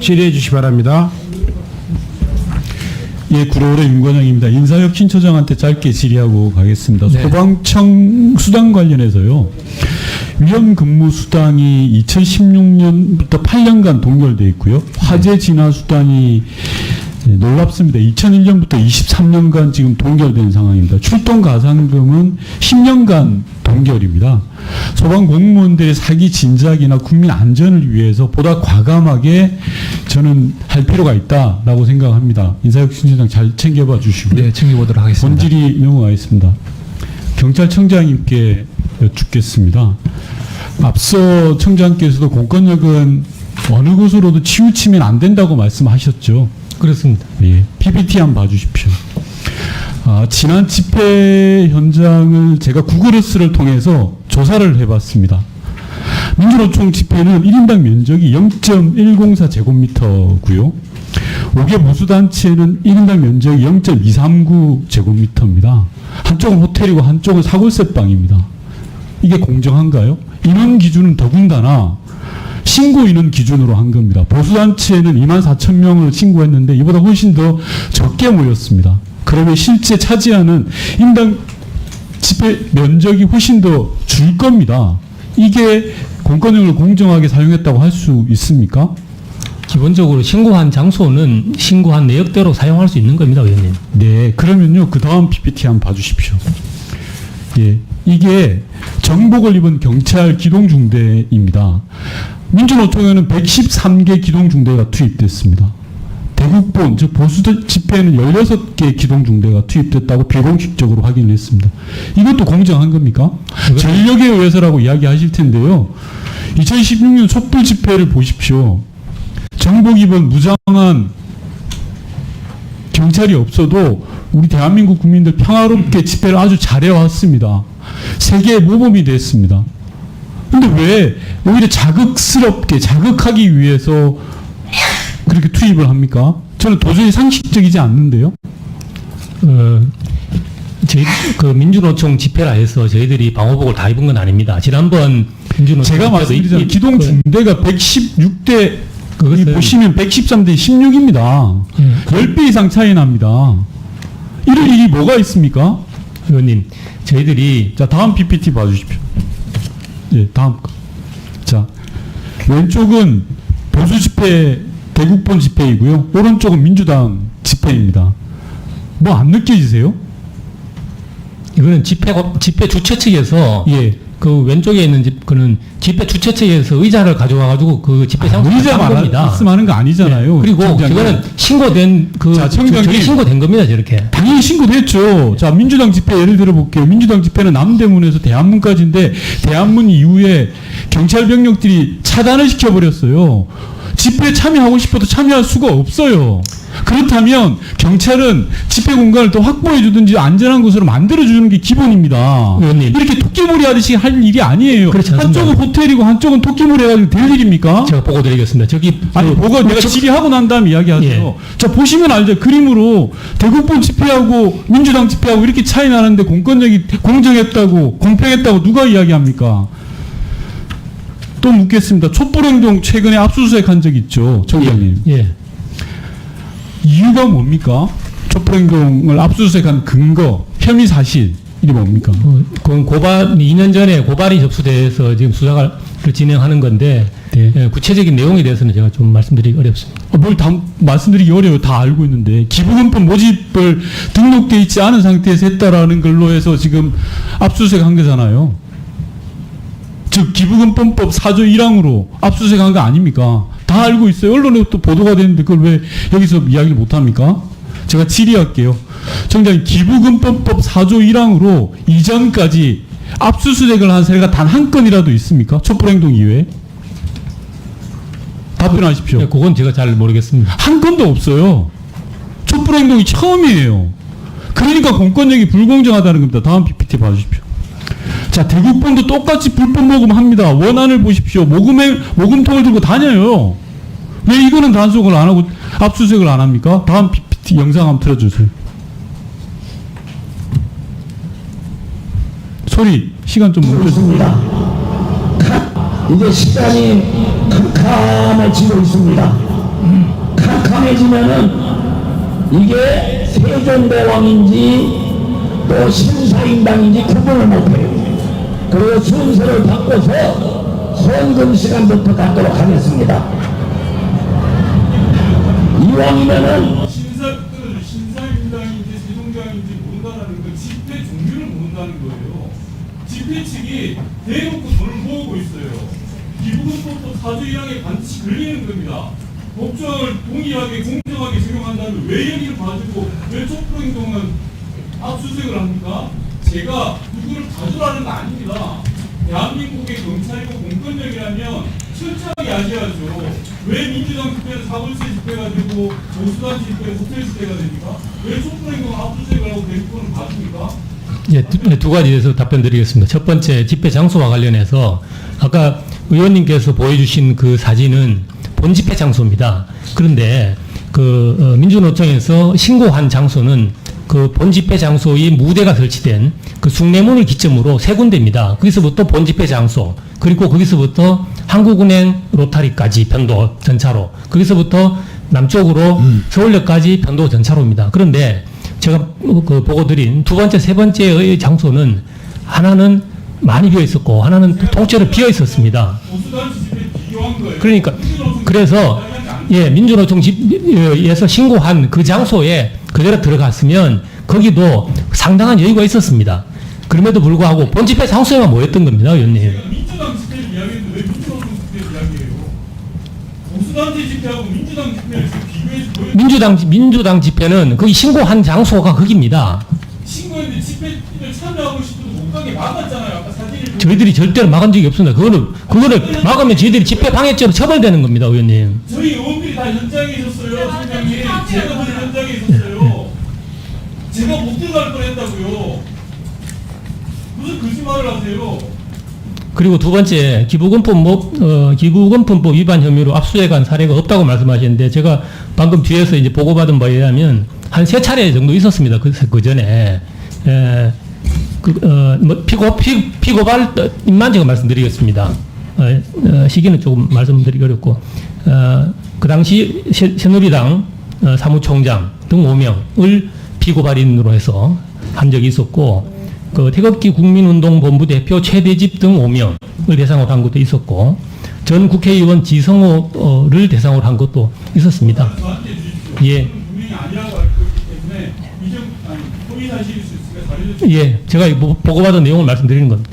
질의해 주시기 바랍니다. 예, 구로울의 윤건영입니다. 인사혁신처장한테 짧게 질의하고 가겠습니다. 네. 소방청 수당 관련해서요. 위험근무 수당이 2016년부터 8년간 동결돼 있고요. 화재 진화 수당이 놀랍습니다. 2001년부터 23년간 지금 동결된 상황입니다. 출동 가산금은 10년간 동결입니다. 소방 공무원들의 사기 진작이나 국민 안전을 위해서 보다 과감하게 저는 할 필요가 있다라고 생각합니다. 인사혁신처장 잘 챙겨봐 주시고요. 네, 챙겨보도록 하겠습니다. 본질이 넘어가겠습니다. 경찰청장님께 여쭙겠습니다. 앞서 청장께서도 공권력은 어느 곳으로도 치우치면 안 된다고 말씀하셨죠. 그렇습니다. 예, PPT 한번 봐주십시오. 지난 집회 현장을 제가 구글어스를 통해서 조사를 해봤습니다. 민주노총 집회는 1인당 면적이 0.104제곱미터고요. 5개 보수단체는 1인당 면적이 0.239제곱미터입니다. 한쪽은 호텔이고 한쪽은 사골세방입니다. 이게 공정한가요? 인원 기준은 더군다나 신고 인원 기준으로 한 겁니다. 보수단체는 24,000명을 신고했는데 이보다 훨씬 더 적게 모였습니다. 그러면 실제 차지하는 인당 집회 면적이 훨씬 더 줄 겁니다. 이게 공권력을 공정하게 사용했다고 할 수 있습니까? 기본적으로 신고한 장소는 신고한 내역대로 사용할 수 있는 겁니다, 의원님. 네, 그러면요, 그 다음 PPT 한번 봐주십시오. 예, 이게 정복을 입은 경찰 기동중대입니다. 민주노총에는 113개 기동중대가 투입됐습니다. 대국본, 즉 보수 집회에는 16개 기동중대가 투입됐다고 비공식적으로 확인했습니다. 이것도 공정한 겁니까? 전력에 의해서라고 이야기하실 텐데요. 2016년 촛불 집회를 보십시오. 정복 입은 무장한 경찰이 없어도 우리 대한민국 국민들 평화롭게 집회를 아주 잘해왔습니다. 세계의 모범이 됐습니다. 근데 왜 오히려 자극스럽게 자극하기 위해서 그렇게 투입을 합니까? 저는 도저히 상식적이지 않는데요. 저희 그 민주노총 집회라 해서 저희들이 방호복을 다 입은 건 아닙니다. 지난번 민주노총 제가 말씀드리자면 기동중대가 116대 보시면 113대 16입니다. 10배 이상 차이 납니다. 이럴 일이 뭐가 있습니까? 의원님, 저희들이 자, 다음 PPT 봐주십시오. 예, 다음 거. 자, 왼쪽은 보수 집회, 대국본 집회이고요. 오른쪽은 민주당 집회입니다. 뭐 안 느껴지세요? 이거는 집회 주최 측에서 예. 그 왼쪽에 있는 그는 집회 주최 측에서 의자를 가져와가지고 그 집회 장소에 의자 한 겁니다. 말씀하는 거 아니잖아요. 네. 그리고 청장님. 그거는 신고된 자, 청장님. 저기 신고된 겁니다, 저렇게. 당연히 신고됐죠. 자, 민주당 집회 예를 들어 볼게요. 민주당 집회는 남대문에서 대한문까지인데 대한문 이후에 경찰 병력들이 차단을 시켜버렸어요. 집회에 참여하고 싶어도 참여할 수가 없어요. 그렇다면 경찰은 집회 공간을 또 확보해 주든지 안전한 곳으로 만들어 주는 게 기본입니다. 의원님. 이렇게 토끼몰이 하듯이 할 일이 아니에요. 그렇지 않습니다. 한쪽은 호텔이고 한쪽은 토끼몰이 해가지고 될 일입니까? 제가 보고 드리겠습니다. 저기 아니, 뭐가 내가 질의하고 난 다음에 이야기하죠. 예. 자, 보시면 알죠. 그림으로 대국본 집회하고 민주당 집회하고 이렇게 차이 나는데 공권력이 공정했다고, 공평했다고 누가 이야기합니까? 또 묻겠습니다. 촛불행동 최근에 압수수색 한 적 있죠. 청장님. 예. 이유가 뭡니까? 촛불행동을 압수수색한 근거, 혐의 사실이 뭡니까? 그건 2년 전에 고발이 접수돼서 지금 수사를 진행하는 건데, 네. 예, 구체적인 내용에 대해서는 제가 좀 말씀드리기 어렵습니다. 뭘 다 말씀드리기 어려워요. 다 알고 있는데 기부금법 모집을 등록돼 있지 않은 상태에서 했다라는 걸로 해서 지금 압수수색한 거잖아요. 즉 기부금법 4조 1항으로 압수수색한 거 아닙니까? 다 알고 있어요. 언론에 또 보도가 되는데 그걸 왜 여기서 이야기를 못합니까? 제가 질의할게요. 청장님, 기부금법 4조 1항으로 이전까지 압수수색을 한 사례가 단 한 건이라도 있습니까? 촛불행동 이외에? 답변하십시오. 예, 그건 제가 잘 모르겠습니다. 한 건도 없어요. 촛불행동이 처음이에요. 그러니까 공권력이 불공정하다는 겁니다. 다음 PPT 봐주십시오. 자, 대국본도 똑같이 불법 모금합니다. 원안을 보십시오. 모금통을 들고 다녀요. 왜 이거는 단속을 안 하고 압수수색을 안 합니까? 다음 PPT 영상 한번 틀어주세요. 소리, 시간 좀 멈춰주세요. 이제 시간이 캄캄해지고 있습니다. 캄캄해지면은 이게 세종대왕인지 또 신사임당인지 구분을 못해요. 그리고 순서를 바꿔서 헌금 시간부터 갖도록 하겠습니다. 이왕이면은 신사임당인지 세종대왕인지 모른다는 건 집회 종류를 모른다는 거예요. 집회 측이 대놓고 돈을 모으고 있어요. 기부금법도 4조 1항에 반드시 걸리는 겁니다. 법정을 동일하게 공정하게 적용한다면 왜 여기를 봐주고 왜 촛불 행동은 압수수색을 합니까? 제가 누구를 봐주라는 거 아닙니다. 대한민국의 경찰이고 공권력이라면 철저하게 아셔야죠. 왜 민주당 집회는 사골세 집회가 되고 보수단체 집회는 호텔 집회가 됩니까? 왜 촛불 행동 압수수색을 하고 대부분을 봐줍니까? 예, 두 가지에서 답변 드리겠습니다. 첫 번째, 집회 장소와 관련해서 아까 의원님께서 보여주신 그 사진은 본 집회 장소입니다. 그런데 민주노총에서 신고한 장소는 그 본 집회 장소의 무대가 설치된 그 숭례문을 기점으로 세 군데입니다. 거기서부터 본 집회 장소, 그리고 거기서부터 한국은행 로타리까지 편도 전차로, 거기서부터 남쪽으로 서울역까지 편도 전차로입니다. 그런데 제가 보고 드린 두 번째, 세 번째의 장소는 하나는 많이 비어 있었고 하나는 통째로 비어 있었습니다. 그러니까 그래서 예, 민주노총 집에서 신고한 그 장소에 그대로 들어갔으면 거기도 상당한 여유가 있었습니다. 그럼에도 불구하고 본 집회 장소에만 모였던 겁니다, 의원님. 민주당 집회를 이야기했는데 왜 민주노총 집회를 이야기해요? 보수단체 집회하고 민주당 집회를 비교해서 민주당 집회는 거기 신고한 장소가 거기입니다. 신고했는데 집회를 참여하고 싶어도 못 가게 막았잖아요. 아까 사진을 저희들이 절대로 막은 적이 없습니다. 그거를 막으면 저희들이 집회 방해죄로 처벌되는 겁니다, 의원님. 저희 의원들이 다 현장에 있었어요, 총장님. 제가 그 현장에 있었어요. 제가 못 들어갈 뻔했다고요. 무슨 거짓말을 하세요? 그리고 두 번째, 기부금품법 위반 혐의로 압수해간 사례가 없다고 말씀하셨는데, 제가 방금 뒤에서 이제 보고받은 바에 의하면 한 3차례 정도 있었습니다. 그 전에. 피고발인만 제가 말씀드리겠습니다. 시기는 조금 말씀드리기 어렵고, 그 당시 새누리당 사무총장 등 5명을 피고발인으로 해서 한 적이 있었고, 그 태극기 국민운동본부 대표 최대집 등 5명을 대상으로 한 것도 있었고, 전 국회의원 지성호를 대상으로 한 것도 있었습니다. 예. 예, 제가 보고받은 내용을 말씀드리는 겁니다.